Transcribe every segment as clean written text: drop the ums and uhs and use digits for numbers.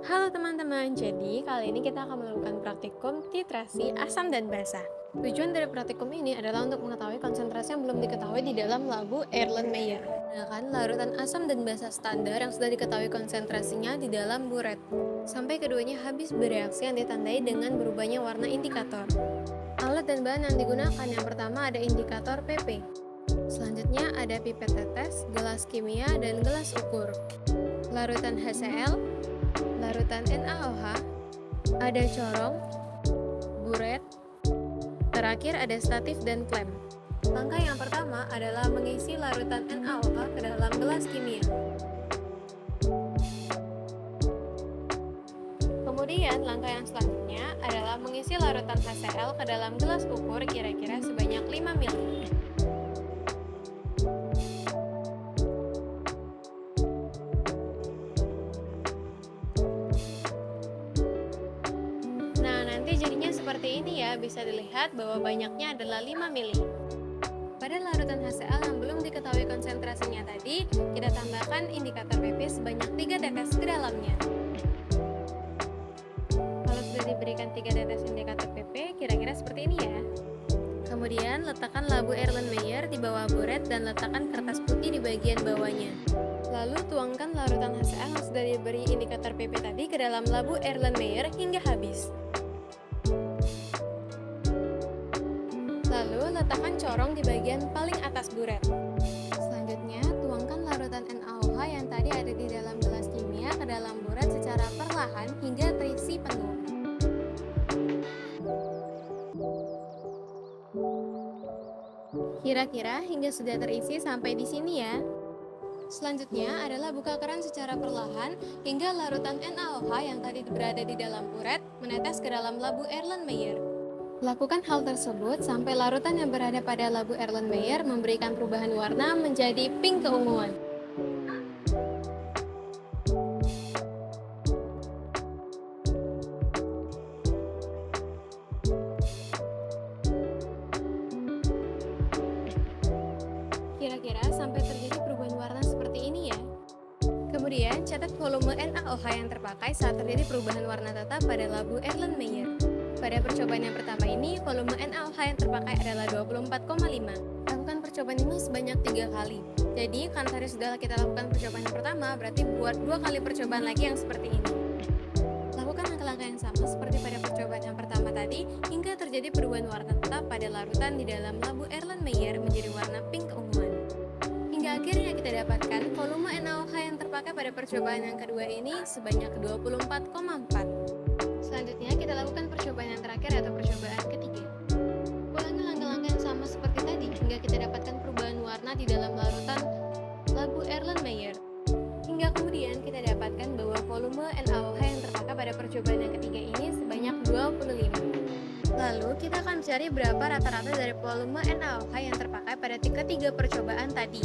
Halo teman-teman, jadi kali ini kita akan melakukan praktikum titrasi asam dan basa. Tujuan dari praktikum ini adalah untuk mengetahui konsentrasi yang belum diketahui di dalam labu Erlenmeyer. Menggunakan larutan asam dan basa standar yang sudah diketahui konsentrasinya di dalam buret. Sampai keduanya habis bereaksi yang ditandai dengan berubahnya warna indikator. Alat dan bahan yang digunakan yang pertama ada indikator PP. Selanjutnya ada pipet tetes, gelas kimia, dan gelas ukur. Larutan HCl, larutan NaOH, ada corong, buret, terakhir ada statif dan klem. Langkah yang pertama adalah mengisi larutan NaOH ke dalam gelas kimia. Kemudian langkah yang selanjutnya adalah mengisi larutan HCl ke dalam gelas ukur kira-kira sebanyak 5 ml. Nah, nanti jadinya seperti ini ya, bisa dilihat bahwa banyaknya adalah 5 mili. Pada larutan HCl yang belum diketahui konsentrasinya tadi, kita tambahkan indikator PP sebanyak 3 tetes ke dalamnya. Kalau sudah diberikan 3 tetes indikator PP, kira-kira seperti ini ya. Kemudian, letakkan labu Erlenmeyer di bawah buret dan letakkan kertas putih di bagian bawahnya. Lalu tuangkan larutan HCl yang sudah diberi indikator PP tadi ke dalam labu Erlenmeyer hingga habis. Lalu letakkan corong di bagian paling atas buret. Selanjutnya, tuangkan larutan NaOH yang tadi ada di dalam gelas kimia ke dalam buret secara perlahan hingga terisi penuh. Kira-kira hingga sudah terisi sampai di sini ya. Selanjutnya adalah buka keran secara perlahan hingga larutan NaOH yang tadi berada di dalam buret menetes ke dalam labu Erlenmeyer. Lakukan hal tersebut sampai larutan yang berada pada labu Erlenmeyer memberikan perubahan warna menjadi pink keunguan. Kira-kira sampai terjadi perubahan warna seperti ini ya. Kemudian, catat volume NaOH yang terpakai saat terjadi perubahan warna tetap pada labu Erlenmeyer. Pada percobaan yang pertama ini, volume NaOH yang terpakai adalah 24,5. Lakukan percobaan ini sebanyak 3 kali. Jadi, karena tadi sudah kita lakukan percobaan yang pertama, berarti buat 2 kali percobaan lagi yang seperti ini. Lakukan langkah-langkah yang sama seperti pada percobaan yang pertama tadi, hingga terjadi perubahan warna tetap pada larutan di dalam labu Erlenmeyer menjadi warna pink keunguan. Hingga akhirnya kita dapatkan volume NaOH yang terpakai pada percobaan yang kedua ini sebanyak 24,4. Selanjutnya kita lakukan percobaan yang terakhir atau percobaan ketiga. Ulangi langkah-langkah yang sama seperti tadi hingga kita dapatkan perubahan warna di dalam larutan labu Erlenmeyer. Hingga kemudian kita dapatkan bahwa volume NaOH yang terpakai pada percobaan yang ketiga ini sebanyak 25. Lalu kita akan mencari berapa rata-rata dari volume NaOH yang terpakai pada ketiga percobaan tadi.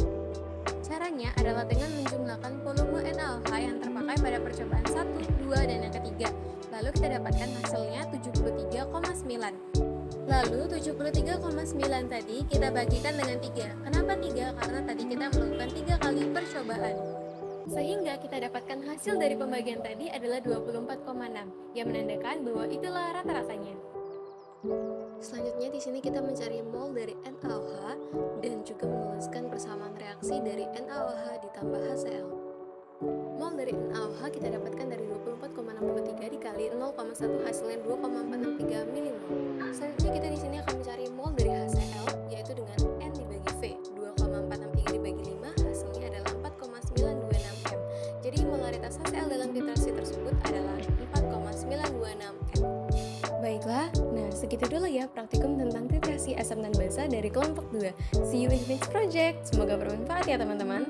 Caranya adalah dengan menjumlahkan volume NaOH yang terpakai pada percobaan 1, 2, dan yang ketiga. Lalu kita dapatkan hasilnya 73,9. Lalu 73,9 tadi kita bagikan dengan 3. Kenapa 3? Karena tadi kita melakukan 3 kali percobaan. Sehingga kita dapatkan hasil dari pembagian tadi adalah 24,6, yang menandakan bahwa itulah rata-ratanya. Selanjutnya di sini kita mencari mol dari NaOH dan juga menuliskan persamaan reaksi dari NaOH ditambah HCl. Mol dari NaOH kita dapatkan dari 24,63 dikali 0,1 hasilnya 2,463 milimol. Selanjutnya kita di sini akan mencari mol dari HCl yaitu dengan N dibagi V, 2,463 dibagi 5 hasilnya adalah 4,926 m. Jadi molaritas HCl dalam titrasi tersebut adalah 4,926 m. Baiklah, nah segitu dulu ya praktikum tentang titrasi asam dan basa dari kelompok 2. See you in the next project. Semoga bermanfaat ya teman-teman.